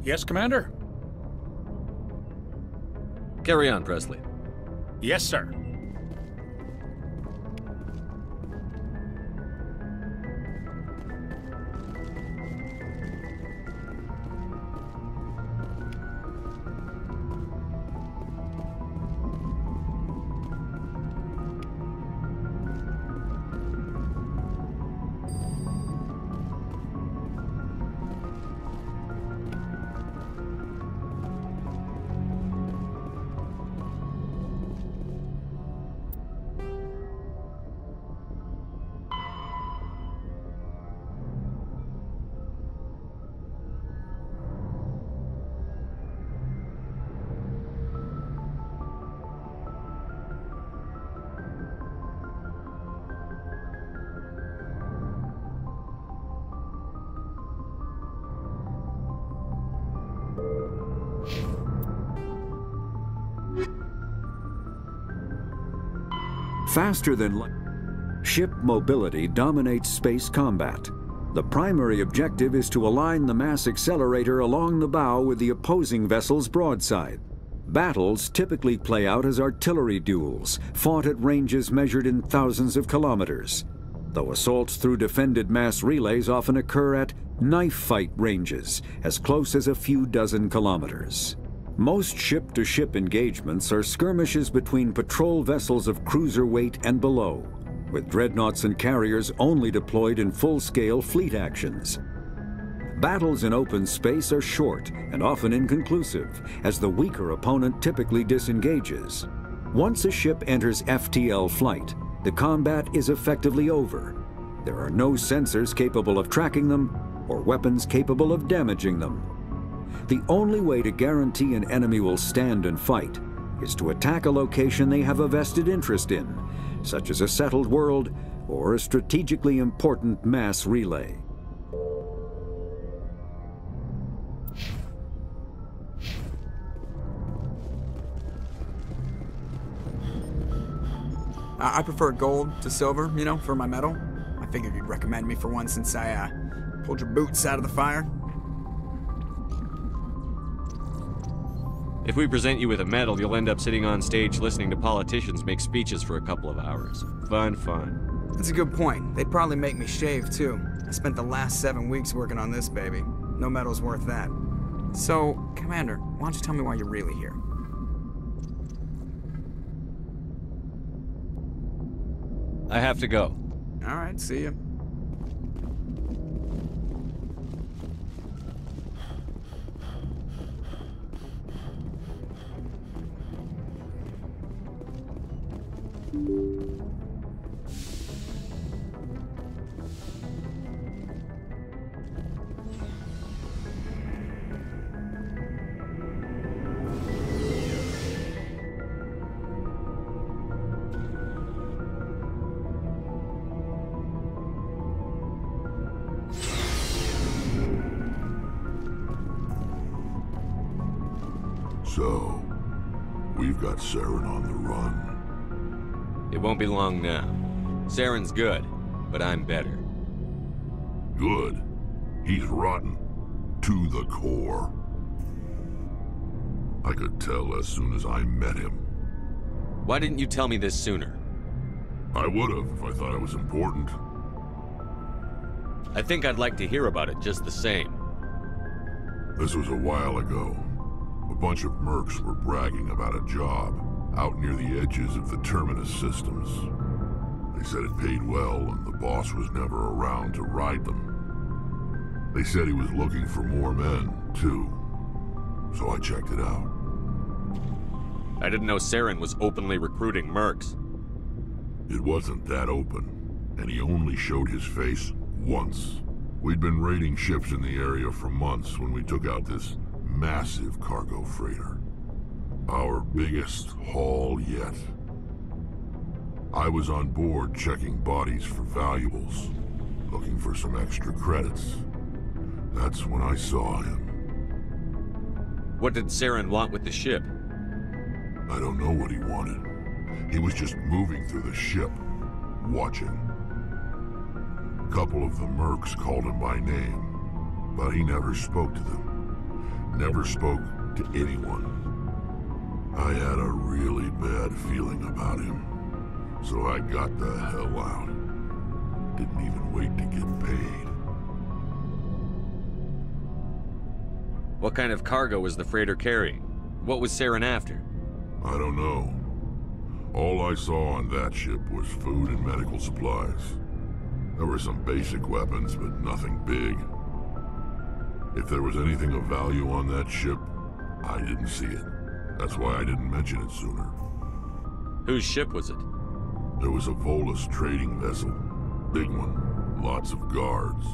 Yes, Commander? Carry on, Presley. Yes, sir. Faster than light, ship mobility dominates space combat. The primary objective is to align the mass accelerator along the bow with the opposing vessel's broadside. Battles typically play out as artillery duels, fought at ranges measured in thousands of kilometers, though assaults through defended mass relays often occur at knife fight ranges, as close as a few dozen kilometers. Most ship-to-ship engagements are skirmishes between patrol vessels of cruiser weight and below, with dreadnoughts and carriers only deployed in full-scale fleet actions. Battles in open space are short and often inconclusive, as the weaker opponent typically disengages. Once a ship enters FTL flight, the combat is effectively over. There are no sensors capable of tracking them or weapons capable of damaging them. The only way to guarantee an enemy will stand and fight is to attack a location they have a vested interest in, such as a settled world or a strategically important mass relay. I prefer gold to silver, you know, for my medal. I figured you'd recommend me for one since I pulled your boots out of the fire. If we present you with a medal, you'll end up sitting on stage listening to politicians make speeches for a couple of hours. Fun, fun. That's a good point. They'd probably make me shave, too. I spent the last 7 weeks working on this baby. No medal's worth that. So, Commander, why don't you tell me why you're really here? I have to go. All right, see ya. So, we've got Saren on the run. It won't be long now. Saren's good, but I'm better. Good. He's rotten. To the core. I could tell as soon as I met him. Why didn't you tell me this sooner? I would've if I thought it was important. I think I'd like to hear about it just the same. This was a while ago. A bunch of mercs were bragging about a job out near the edges of the Terminus systems. They said it paid well and the boss was never around to ride them. They said he was looking for more men, too. So I checked it out. I didn't know Saren was openly recruiting mercs. It wasn't that open, and he only showed his face once. We'd been raiding ships in the area for months when we took out this massive cargo freighter. Our biggest haul yet. I was on board checking bodies for valuables, looking for some extra credits. That's when I saw him. What did Saren want with the ship? I don't know what he wanted. He was just moving through the ship, watching. A couple of the mercs called him by name, but he never spoke to them. never spoke to anyone. I had a really bad feeling about him, so I got the hell out. Didn't even wait to get paid. What kind of cargo was the freighter carrying? What was Saren after? I don't know. All I saw on that ship was food and medical supplies. There were some basic weapons, but nothing big. If there was anything of value on that ship, I didn't see it. That's why I didn't mention it sooner. Whose ship was it? There was a Volus trading vessel. Big one. Lots of guards.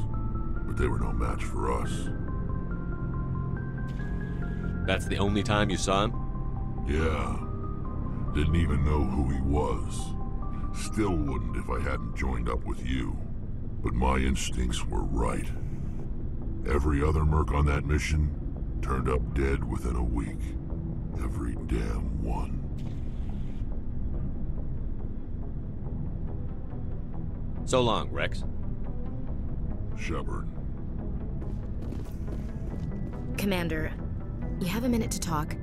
But they were no match for us. That's the only time you saw him? Yeah. Didn't even know who he was. Still wouldn't if I hadn't joined up with you. But my instincts were right. Every other merc on that mission turned up dead within a week. Every damn one. So long, Rex. Shepard. Commander, you have a minute to talk?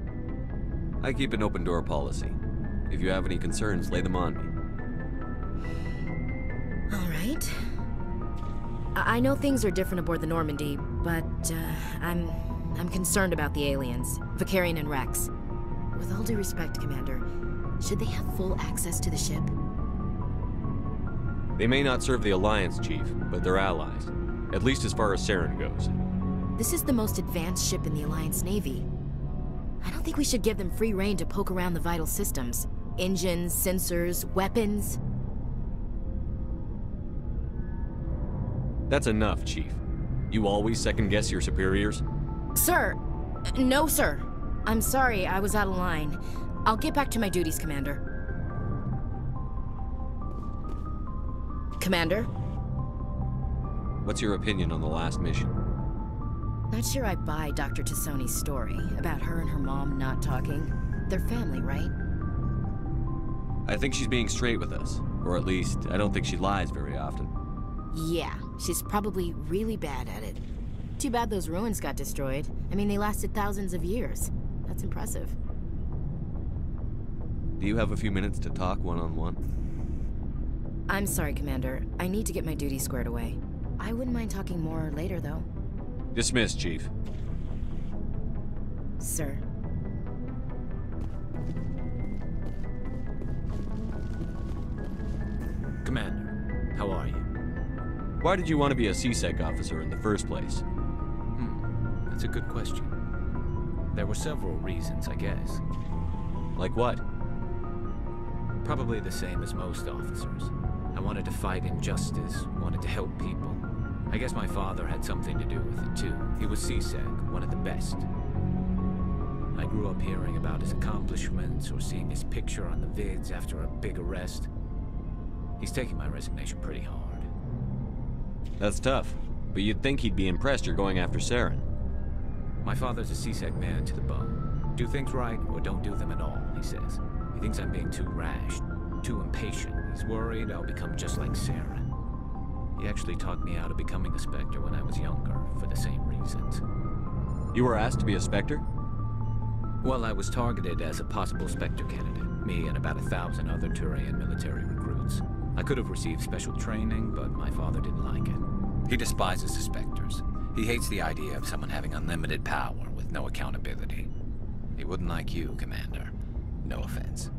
I keep an open door policy. If you have any concerns, lay them on me. All right. I know things are different aboard the Normandy, but I'm concerned about the aliens, Vicarian and Rex. With all due respect, Commander, should they have full access to the ship? They may not serve the Alliance, Chief, but they're allies. At least as far as Saren goes. This is the most advanced ship in the Alliance Navy. I don't think we should give them free rein to poke around the vital systems. Engines, sensors, weapons. That's enough, Chief. You always second-guess your superiors? Sir! No, sir. I'm sorry, I was out of line. I'll get back to my duties, Commander. Commander? What's your opinion on the last mission? Not sure I buy Dr. Tassoni's story about her and her mom not talking. They're family, right? I think she's being straight with us. Or at least, I don't think she lies very often. Yeah, she's probably really bad at it. Too bad those ruins got destroyed. I mean, they lasted thousands of years. That's impressive. Do you have a few minutes to talk one-on-one? I'm sorry, Commander. I need to get my duties squared away. I wouldn't mind talking more later, though. Dismissed, Chief. Sir. Commander, how are you? Why did you want to be a CSEC officer in the first place? That's a good question. There were several reasons, I guess. Like what? Probably the same as most officers. I wanted to fight injustice, wanted to help people. I guess my father had something to do with it too. He was CSEC, one of the best. I grew up hearing about his accomplishments or seeing his picture on the vids after a big arrest. He's taking my resignation pretty hard. That's tough, but you'd think he'd be impressed you're going after Saren. My father's a CSEC man to the bone. Do things right or don't do them at all, he says. He thinks I'm being too rash, too impatient. He's worried I'll become just like Saren. He actually talked me out of becoming a Spectre when I was younger, for the same reasons. You were asked to be a Spectre? Well, I was targeted as a possible Spectre candidate, me and about 1,000 other Turian military recruits. I could have received special training, but my father didn't like it. He despises the Spectres. He hates the idea of someone having unlimited power with no accountability. He wouldn't like you, Commander. No offense.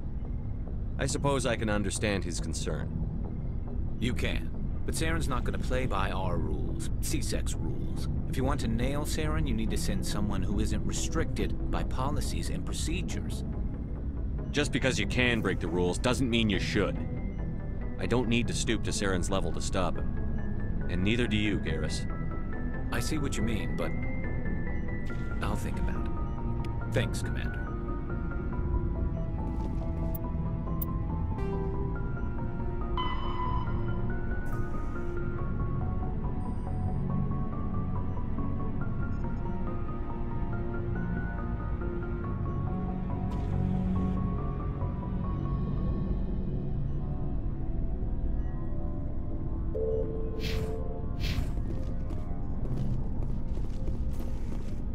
I suppose I can understand his concern. You can. But Saren's not going to play by our rules, CSEC's rules. If you want to nail Saren, you need to send someone who isn't restricted by policies and procedures. Just because you can break the rules doesn't mean you should. I don't need to stoop to Saren's level to stop him. And neither do you, Garrus. I see what you mean, but I'll think about it. Thanks, Commander.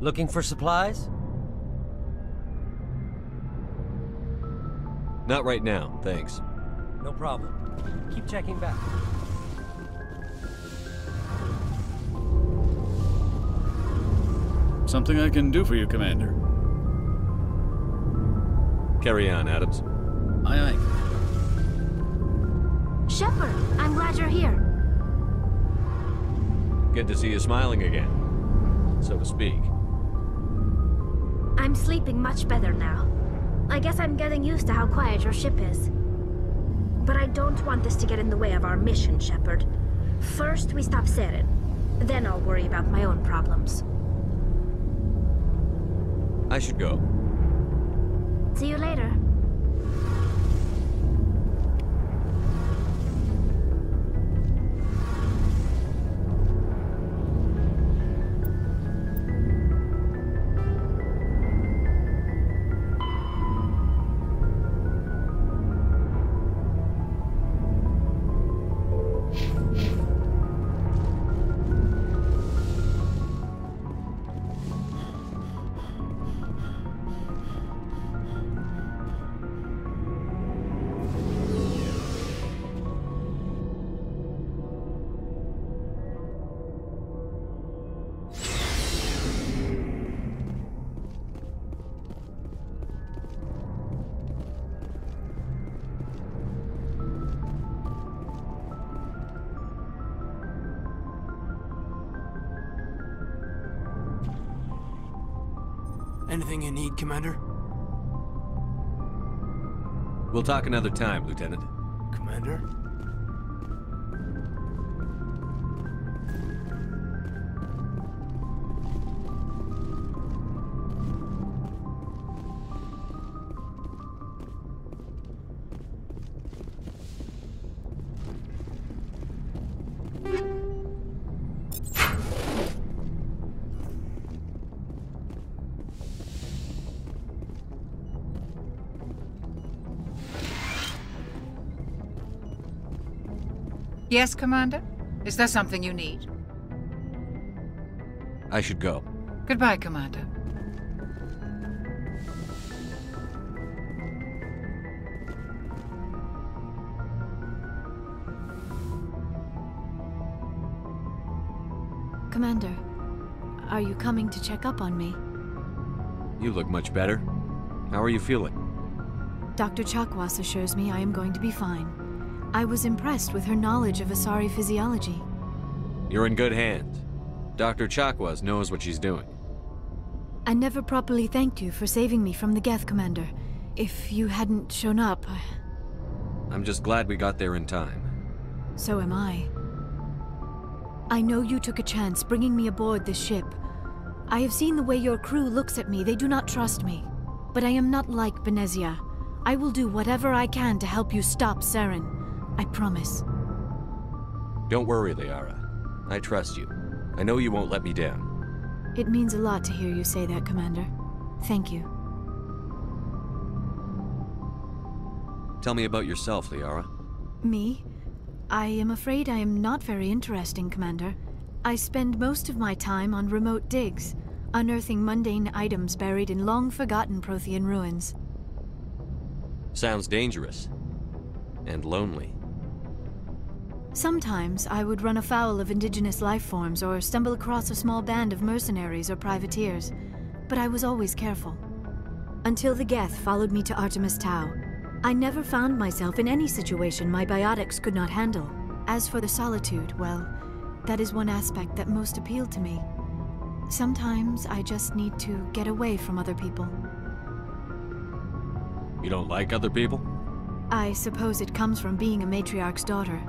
Looking for supplies? Not right now, thanks. No problem. Keep checking back. Something I can do for you, Commander. Carry on, Adams. Aye, aye. Shepard, I'm glad you're here. Good to see you smiling again, so to speak. I'm sleeping much better now. I guess I'm getting used to how quiet your ship is. But I don't want this to get in the way of our mission, Shepard. First, we stop Saren. Then I'll worry about my own problems. I should go. See you later. Anything you need, Commander? We'll talk another time, Lieutenant. Commander? Yes, Commander? Is there something you need? I should go. Goodbye, Commander. Commander, are you coming to check up on me? You look much better. How are you feeling? Dr. Chakwas assures me I am going to be fine. I was impressed with her knowledge of Asari physiology. You're in good hands. Dr. Chakwas knows what she's doing. I never properly thanked you for saving me from the Geth, Commander. If you hadn't shown up, I'm just glad we got there in time. So am I. I know you took a chance bringing me aboard this ship. I have seen the way your crew looks at me. They do not trust me. But I am not like Benezia. I will do whatever I can to help you stop Saren. I promise. Don't worry, Liara. I trust you. I know you won't let me down. It means a lot to hear you say that, Commander. Thank you. Tell me about yourself, Liara. Me? I am afraid I am not very interesting, Commander. I spend most of my time on remote digs, unearthing mundane items buried in long-forgotten Prothean ruins. Sounds dangerous. And lonely. Sometimes I would run afoul of indigenous life forms or stumble across a small band of mercenaries or privateers, but I was always careful. Until the Geth followed me to Artemis Tau, I never found myself in any situation my biotics could not handle. As for the solitude, well, that is one aspect that most appealed to me. Sometimes I just need to get away from other people. You don't like other people? I suppose it comes from being a matriarch's daughter.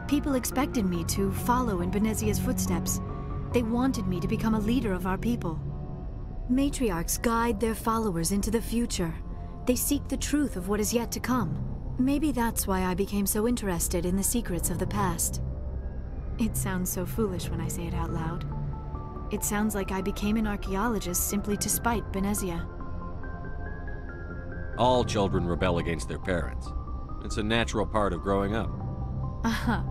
People expected me to follow in Benezia's footsteps. They wanted me to become a leader of our people. Matriarchs guide their followers into the future. They seek the truth of what is yet to come. Maybe that's why I became so interested in the secrets of the past. It sounds so foolish when I say it out loud. It sounds like I became an archaeologist simply to spite Benezia. All children rebel against their parents. It's a natural part of growing up. Aha,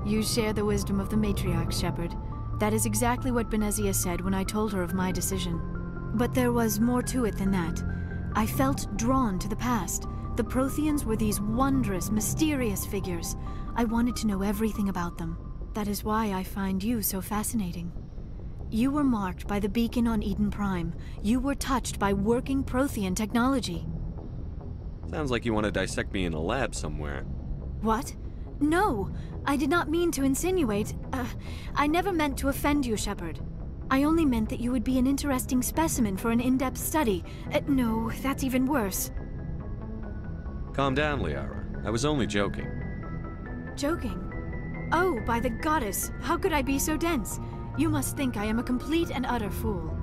you share the wisdom of the matriarch, Shepard. That is exactly what Benezia said when I told her of my decision. But there was more to it than that. I felt drawn to the past. The Protheans were these wondrous, mysterious figures. I wanted to know everything about them. That is why I find you so fascinating. You were marked by the beacon on Eden Prime. You were touched by working Prothean technology. Sounds like you want to dissect me in a lab somewhere. What? No! I did not mean to insinuate. I never meant to offend you, Shepard. I only meant that you would be an interesting specimen for an in-depth study. No, that's even worse. Calm down, Liara. I was only joking. Joking? Oh, by the goddess, how could I be so dense? You must think I am a complete and utter fool.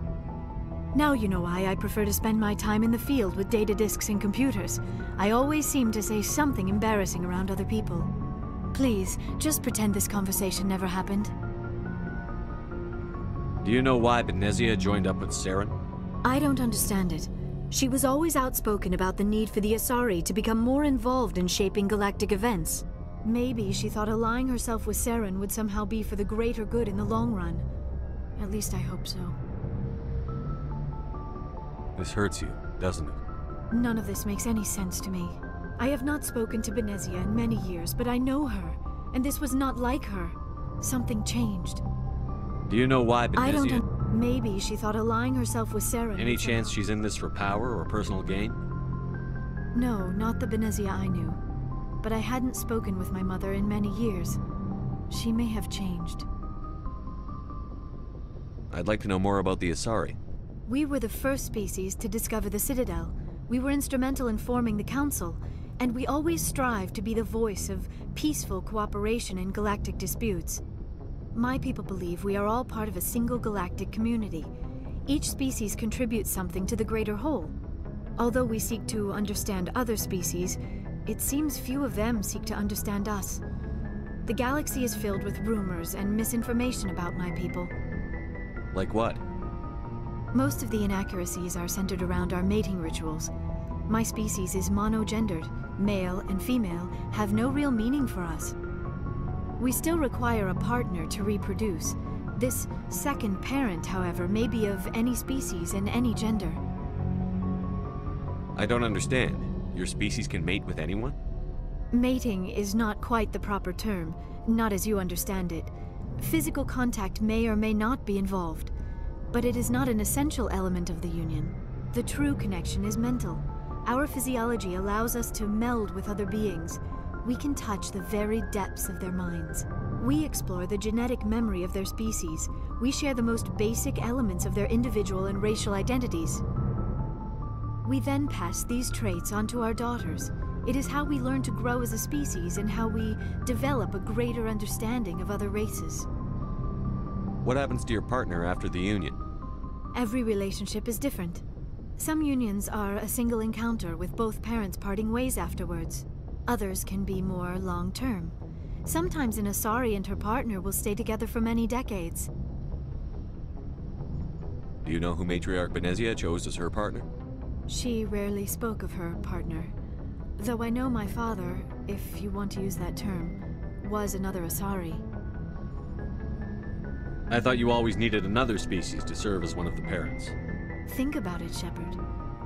Now you know why I prefer to spend my time in the field with data disks and computers. I always seem to say something embarrassing around other people. Please, just pretend this conversation never happened. Do you know why Benezia joined up with Saren? I don't understand it. She was always outspoken about the need for the Asari to become more involved in shaping galactic events. Maybe she thought allying herself with Saren would somehow be for the greater good in the long run. At least I hope so. This hurts you, doesn't it? None of this makes any sense to me. I have not spoken to Benezia in many years, but I know her, and this was not like her. Something changed. Do you know why Benezia... I don't... Maybe she thought allying herself with Saren... Any chance she's in this for power or personal gain? No, not the Benezia I knew. But I hadn't spoken with my mother in many years. She may have changed. I'd like to know more about the Asari. We were the first species to discover the Citadel. We were instrumental in forming the Council, and we always strive to be the voice of peaceful cooperation in galactic disputes. My people believe we are all part of a single galactic community. Each species contributes something to the greater whole. Although we seek to understand other species, it seems few of them seek to understand us. The galaxy is filled with rumors and misinformation about my people. Like what? Most of the inaccuracies are centered around our mating rituals. My species is monogendered. Male and female have no real meaning for us. We still require a partner to reproduce. This second parent, however, may be of any species and any gender. I don't understand. Your species can mate with anyone? Mating is not quite the proper term, not as you understand it. Physical contact may or may not be involved, but it is not an essential element of the union. The true connection is mental. Our physiology allows us to meld with other beings. We can touch the very depths of their minds. We explore the genetic memory of their species. We share the most basic elements of their individual and racial identities. We then pass these traits on to our daughters. It is how we learn to grow as a species and how we develop a greater understanding of other races. What happens to your partner after the union? Every relationship is different. Some unions are a single encounter with both parents parting ways afterwards. Others can be more long-term. Sometimes an Asari and her partner will stay together for many decades. Do you know who Matriarch Benezia chose as her partner? She rarely spoke of her partner. Though I know my father, if you want to use that term, was another Asari. I thought you always needed another species to serve as one of the parents. Think about it, Shepard.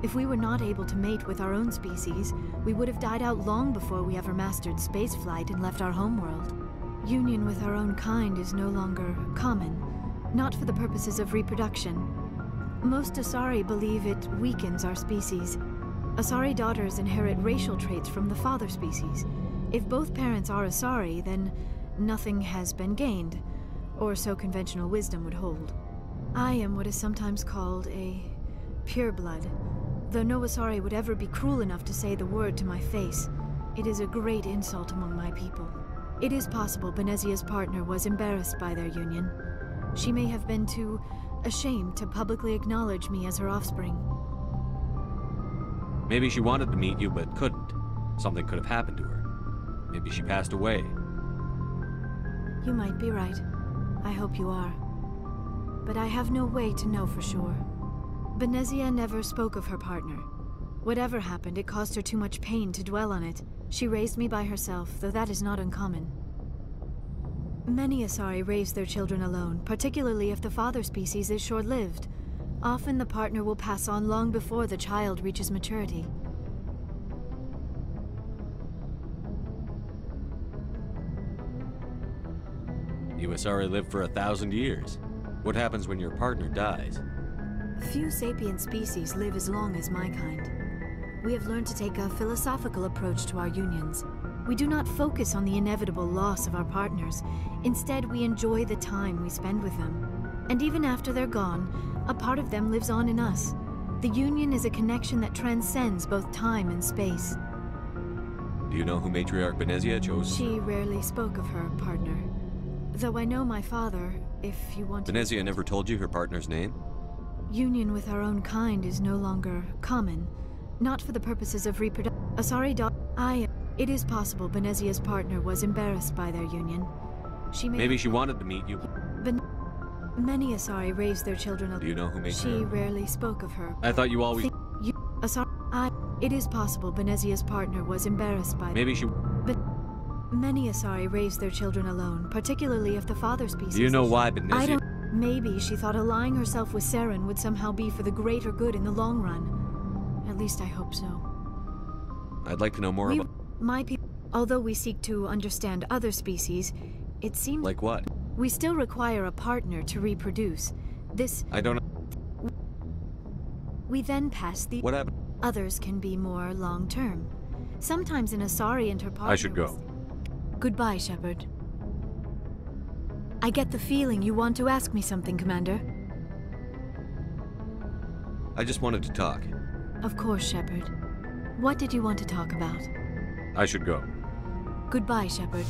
If we were not able to mate with our own species, we would have died out long before we ever mastered spaceflight and left our homeworld. Union with our own kind is no longer common, not for the purposes of reproduction. Most Asari believe it weakens our species. Asari daughters inherit racial traits from the father species. If both parents are Asari, then nothing has been gained, or so conventional wisdom would hold. I am what is sometimes called a pureblood, though no Asari would ever be cruel enough to say the word to my face. It is a great insult among my people. It is possible Benezia's partner was embarrassed by their union. She may have been too ashamed to publicly acknowledge me as her offspring. Maybe she wanted to meet you, but couldn't. Something could have happened to her. Maybe she passed away. You might be right. I hope you are. But I have no way to know for sure. Benezia never spoke of her partner. Whatever happened, it caused her too much pain to dwell on it. She raised me by herself, though that is not uncommon. Many Asari raise their children alone, particularly if the father species is short-lived. Often the partner will pass on long before the child reaches maturity. You Asari live for 1,000 years. What happens when your partner dies? Few sapient species live as long as my kind. We have learned to take a philosophical approach to our unions. We do not focus on the inevitable loss of our partners. Instead, we enjoy the time we spend with them. And even after they're gone, a part of them lives on in us. The union is a connection that transcends both time and space. Do you know who Matriarch Benezia chose? She rarely spoke of her partner. Though I know my father, if you want to... Benezia never told you her partner's name? Union with our own kind is no longer common. Not for the purposes of reproduction. Asari It is possible Benezia's partner was embarrassed by their union. Maybe she wanted to meet you. Many Asari raised their children. Do you know who made She her? rarely spoke of her. I thought you always... It is possible Benezia's partner was embarrassed by... Maybe she... Many Asari raised their children alone, particularly if the father species... Do you know why Benezia... Maybe she thought allying herself with Saren would somehow be for the greater good in the long run. At least I hope so. I'd like to know more about... My people... Although we seek to understand other species, it seems... Like what? We still require a partner to reproduce. This... I don't... We then pass the... What happened? Others can be more long-term. Sometimes an Asari and her partner... I should go. Goodbye, Shepard. I get the feeling you want to ask me something, Commander. I just wanted to talk. Of course, Shepard. What did you want to talk about? I should go. Goodbye, Shepard.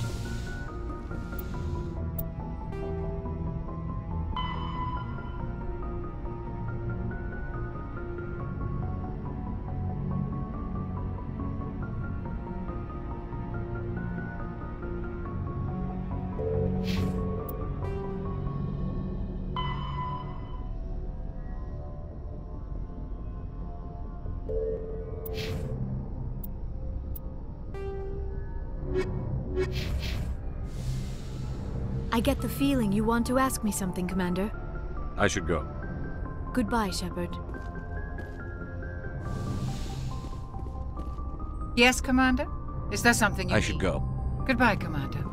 I get the feeling you want to ask me something, Commander. I should go. Goodbye, Shepard. Yes, Commander? Is there something you I need? should go. Goodbye, Commander.